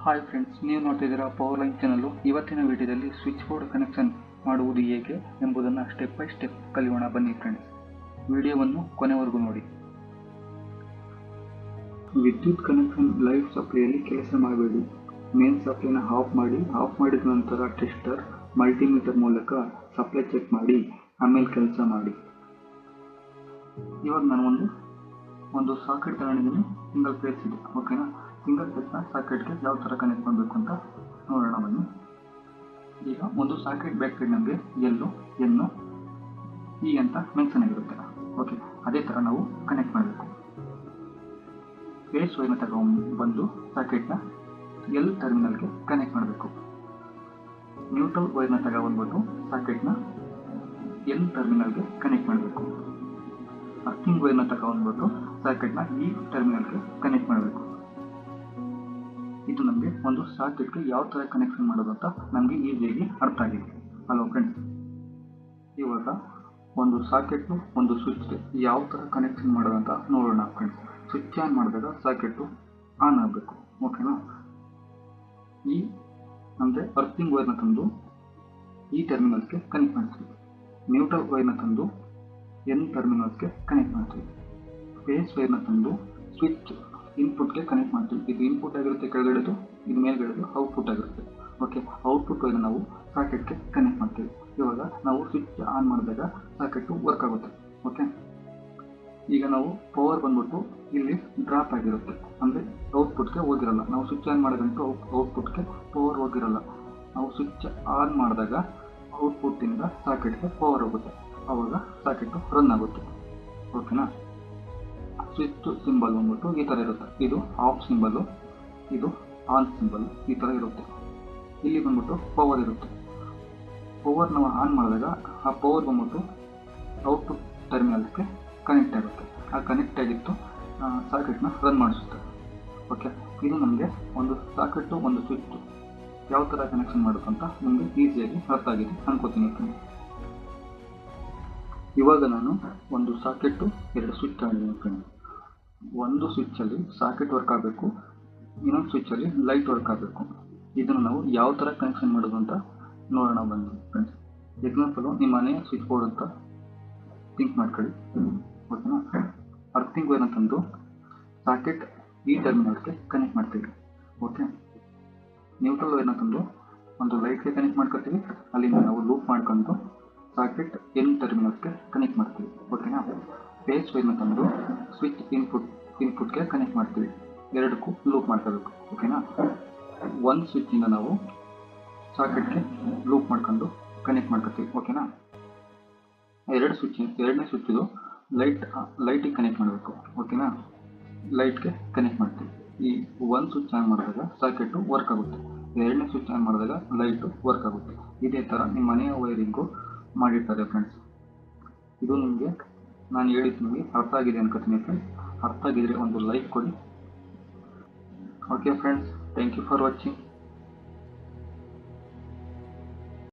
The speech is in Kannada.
ಹಾಯ್ ಫ್ರೆಂಡ್ಸ್, ನೀವು ನೋಡ್ತಿದ್ದೀರಾ ಪವರ್ ಲೈನ್ ಚಾನಲ್. ಇವತ್ತಿನ ವಿಡಿಯೋದಲ್ಲಿ ಸ್ವಿಚ್ ಬೋರ್ಡ್ ಕನೆಕ್ಷನ್ ಮಾಡುವುದು ಹೇಗೆ ಎಂಬುದನ್ನು ಸ್ಟೆಪ್ ಬೈ ಸ್ಟೆಪ್ ಕಲಿಯೋಣ. ಬನ್ನಿ ಫ್ರೆಂಡ್ಸ್, ವಿಡಿಯೋವನ್ನು ಕೊನೆವರೆಗೂ ನೋಡಿ. ವಿದ್ಯುತ್ ಕನೆಕ್ಷನ್ ಲೈವ್ ಸಪ್ಲೈಯಲ್ಲಿ ಕೆಲಸ ಮಾಡಬೇಡಿ. ಮೇನ್ ಸಪ್ಲೈನ ಆಫ್ ಮಾಡಿದ ನಂತರ ಟೆಸ್ಟರ್ ಮಲ್ಟಿಮೀಟರ್ ಮೂಲಕ ಸಪ್ಲೈ ಚೆಕ್ ಮಾಡಿ ಆಮೇಲೆ ಕೆಲಸ ಮಾಡಿ. ಇವಾಗ ನಾನು ಒಂದು ಸಾಕೆಟ್ ತಗೊಂಡಿದ್ದೀನಿ. ಸಿಂಗಲ್ ಫೇಸ್ ಇದೆ, ಓಕೆನಾ. ಸಿಂಗಲ್ ಫೇಸ್ನ ಸಾಕೆಟ್ಗೆ ಯಾವ ಥರ ಕನೆಕ್ಟ್ ಮಾಡಬೇಕು ಅಂತ ನೋಡೋಣ ಬನ್ನಿ. ಈಗ ಒಂದು ಸಾಕೆಟ್ ಬ್ಯಾಕ್ ಸೈಡ್ ನಮಗೆ ಎಲ್ಲು ಎನ್ನು ಇ ಅಂತ ಮೆನ್ಷನ್ ಆಗಿರುತ್ತೆ, ಓಕೆ. ಅದೇ ಥರ ನಾವು ಕನೆಕ್ಟ್ ಮಾಡಬೇಕು. ಫೇಸ್ ವೈರ್ನ ತಗೊಂಡು ಸಾಕೆಟ್ನ ಎಲ್ ಟರ್ಮಿನಲ್ಗೆ ಕನೆಕ್ಟ್ ಮಾಡಬೇಕು. ನ್ಯೂಟ್ರಲ್ ವೈರ್ನ ತಗೊಂಡ್ಬಿಟ್ಟು ಸಾಕೆಟ್ನ ಎಲ್ ಟರ್ಮಿನಲ್ಗೆ ಕನೆಕ್ಟ್ ಮಾಡಬೇಕು. ಅರ್ಥಿಂಗ್ ವೈರ್ನ ತಗೊಂಡ್ಬಿಟ್ಟು ಸಾಕೆಟ್ನ ಇ ಟರ್ಮಿನಲ್ಗೆ ಕನೆಕ್ಟ್ ಮಾಡಬೇಕು. ಇದು ನಮಗೆ ಒಂದು ಸಾಕೆಟ್ಗೆ ಯಾವ ಥರ ಕನೆಕ್ಷನ್ ಮಾಡೋದು ಅಂತ ನಮಗೆ ಈಸಿಯಾಗಿ ಅರ್ಥ ಆಗಿದೆ ಅಲ್ವಾ ಫ್ರೆಂಡ್ಸ್. ಇವಾಗ ಒಂದು ಸಾಕೆಟ್ನು ಒಂದು ಸ್ವಿಚ್ಗೆ ಯಾವ ಥರ ಕನೆಕ್ಷನ್ ಮಾಡೋದು ಅಂತ ನೋಡೋಣ ಫ್ರೆಂಡ್ಸ್. ಸ್ವಿಚ್ ಆನ್ ಮಾಡಿದಾಗ ಸಾಕೆಟು ಆನ್ ಆಗಬೇಕು, ಓಕೆನಾ. ಈ ಅಂದರೆ ಅರ್ಥಿಂಗ್ ವೈರ್ನ ತಂದು ಈ ಟರ್ಮಿನಲ್ಸ್ಗೆ ಕನೆಕ್ಟ್ ಮಾಡ್ತೀವಿ. ನ್ಯೂಟ್ರಲ್ ವೈರ್ನ ತಂದು ಎನ್ ಟರ್ಮಿನಲ್ಸ್ಗೆ ಕನೆಕ್ಟ್ ಮಾಡ್ತೀವಿ. ಫೇಸ್ ವೈರ್ನ ತಂದು ಸ್ವಿಚ್ ಇನ್ಪುಟ್ಗೆ ಕನೆಕ್ಟ್ ಮಾಡ್ತೀವಿ. ಇದು ಇನ್ಪುಟ್ ಆಗಿರುತ್ತೆ ಕೆಳಗಡೆದು, ಇದು ಮೇಲ್ಗಡೆದು ಔಟ್ಪುಟ್ ಆಗಿರುತ್ತೆ, ಓಕೆ. ಔಟ್ಪುಟ್ ವೈರ್ನ ನಾವು ಸಾಕೆಟ್ಗೆ ಕನೆಕ್ಟ್ ಮಾಡ್ತೀವಿ. ಇವಾಗ ನಾವು ಸ್ವಿಚ್ ಆನ್ ಮಾಡಿದಾಗ ಸಾಕೆಟು ವರ್ಕ್ ಆಗುತ್ತೆ, ಓಕೆ. ಈಗ ನಾವು ಪವರ್ ಬಂದ್ಬಿಟ್ಟು ಇಲ್ಲಿ ಡ್ರಾಪ್ ಆಗಿರುತ್ತೆ, ಅಂದರೆ ಔಟ್ಪುಟ್ಗೆ ಹೋಗಿರಲ್ಲ. ನಾವು ಸ್ವಿಚ್ ಆನ್ ಮಾಡಿದಂತೂ ಔಟ್ಪುಟ್ಗೆ ಪವರ್ ಹೋಗಿರಲ್ಲ. ನಾವು ಸ್ವಿಚ್ ಆನ್ ಮಾಡಿದಾಗ ಔಟ್ಪುಟ್ಟಿಂದ ಸಾಕೆಟ್ಗೆ ಪವರ್ ಹೋಗುತ್ತೆ, ಆವಾಗ ಸಾಕೆಟು ರನ್ ಆಗುತ್ತೆ, ಓಕೆನಾ. ಸ್ವಿಚ್ ಸಿಂಬಲ್ ಬಂದ್ಬಿಟ್ಟು ಈ ಥರ ಇರುತ್ತೆ. ಇದು ಆಫ್ ಸಿಂಬಲ್ಲು, ಇದು ಆನ್ ಸಿಂಬಲ್, ಈ ಥರ ಇರುತ್ತೆ. ಇಲ್ಲಿ ಬಂದ್ಬಿಟ್ಟು ಪವರ್ ಇರುತ್ತೆ. ಪವರ್ ನಾವು ಆನ್ ಮಾಡಿದಾಗ ಆ ಪವರ್ ಬಂದ್ಬಿಟ್ಟು ಔಟ್ಪುಟ್ ಟರ್ಮಿನಲ್ಸ್ಗೆ ಕನೆಕ್ಟ್ ಆಗುತ್ತೆ. ಆ ಕನೆಕ್ಟ್ ಆಗಿತ್ತು ಸಾಕೆಟ್ನ ರನ್ ಮಾಡಿಸುತ್ತೆ, ಓಕೆ. ಇದು ನಮಗೆ ಒಂದು ಸಾಕೆಟು ಒಂದು ಸ್ವಿಚ್ ಯಾವ ಥರ ಕನೆಕ್ಷನ್ ಮಾಡುತ್ತಂತ ನಮಗೆ ಈಸಿಯಾಗಿ ಅರ್ಥ ಆಗಿದೆ ಅನ್ಕೋತೀನಿ. ಇವಾಗ ನಾನು ಒಂದು ಸಾಕೆಟು ಎರಡು ಸ್ವಿಚ್ ತಗೊಂಡಿದ್ದೀನಿ ಫ್ರೆಂಡ್. ಒಂದು ಸ್ವಿಚ್ಚಲ್ಲಿ ಸಾಕೆಟ್ ವರ್ಕ್ ಆಗಬೇಕು, ಇನ್ನೊಂದು ಸ್ವಿಚ್ಚಲ್ಲಿ ಲೈಟ್ ವರ್ಕ್ ಆಗಬೇಕು. ಇದನ್ನು ನಾವು ಯಾವ ಥರ ಕನೆಕ್ಷನ್ ಮಾಡೋದು ಅಂತ ನೋಡೋಣ ಬನ್ನಿ ಫ್ರೆಂಡ್ಸ್. ಎಕ್ಸಾಂಪಲು ನಿಮ್ಮ ಮನೆಯ ಸ್ವಿಚ್ ಬೋರ್ಡ್ ಅಂತ ಥಿಂಕ್ ಮಾಡ್ಕೊಳ್ಳಿ, ಓಕೆನಾ. ಅರ್ಥಿಂಗ್ ವೈರ್ನ ತಂದು ಸಾಕೆಟ್ ಈ ಟರ್ಮಿನಲ್ಗೆ ಕನೆಕ್ಟ್ ಮಾಡ್ತೀವಿ, ಓಕೆ. ನ್ಯೂಟ್ರಲ್ ವೈರ್ನ ತಂದು ಒಂದು ಲೈಟ್ಗೆ ಕನೆಕ್ಟ್ ಮಾಡ್ಕೊತೀವಿ. ಅಲ್ಲಿಂದ ನಾವು ಲೂಪ್ ಮಾಡ್ಕೊಂಡು ಸಾಕೆಟ್ ಎನ್ ಟರ್ಮಿನಲ್ಸ್ಗೆ ಕನೆಕ್ಟ್ ಮಾಡ್ತೀವಿ, ಓಕೆನಾ. ಫೇಸ್ ವೈರ್ನ ತಂದು ಸ್ವಿಚ್ ಇನ್ಪುಟ್ಗೆ ಕನೆಕ್ಟ್ ಮಾಡ್ತೀವಿ. ಎರಡಕ್ಕೂ ಲೂಪ್ ಮಾಡ್ಕೋಬೇಕು, ಓಕೆನಾ. ಒಂದು ಸ್ವಿಚ್ಚಿಂದ ನಾವು ಸಾಕೆಟ್ಗೆ ಲೂಪ್ ಮಾಡ್ಕೊಂಡು ಕನೆಕ್ಟ್ ಮಾಡ್ಕೊತೀವಿ, ಓಕೆನಾ. ಎರಡನೇ ಸ್ವಿಚ್ಚಿದು ಲೈಟಿಗೆ ಕನೆಕ್ಟ್ ಮಾಡಬೇಕು, ಓಕೆನಾ. ಲೈಟ್ಗೆ ಕನೆಕ್ಟ್ ಮಾಡ್ತೀವಿ. ಈ ಒಂದು ಸ್ವಿಚ್ ಆನ್ ಮಾಡಿದಾಗ ಸಾಕೆಟು ವರ್ಕ್ ಆಗುತ್ತೆ, ಎರಡನೇ ಸ್ವಿಚ್ ಆನ್ ಮಾಡಿದಾಗ ಲೈಟು ವರ್ಕ್ ಆಗುತ್ತೆ. ಇದೇ ಥರ ನಿಮ್ಮ ಮನೆಯ ವೈರಿಂಗು ಮಾಡಿರ್ತಾರೆ ಫ್ರೆಂಡ್ಸ್. ಇದು ನಿಮಗೆ ನಾನು ಹೇಳಿದ್ದು ನಿಮಗೆ ಅರ್ಥ ಆಗಿದೆ ಅನ್ಕೋತೀನಿ ಫ್ರೆಂಡ್ಸ್. ಅರ್ಥ ಆಗಿದ್ರೆ ಒಂದು ಲೈಕ್ ಕೊಡಿ, okay friends. Thank you for watching.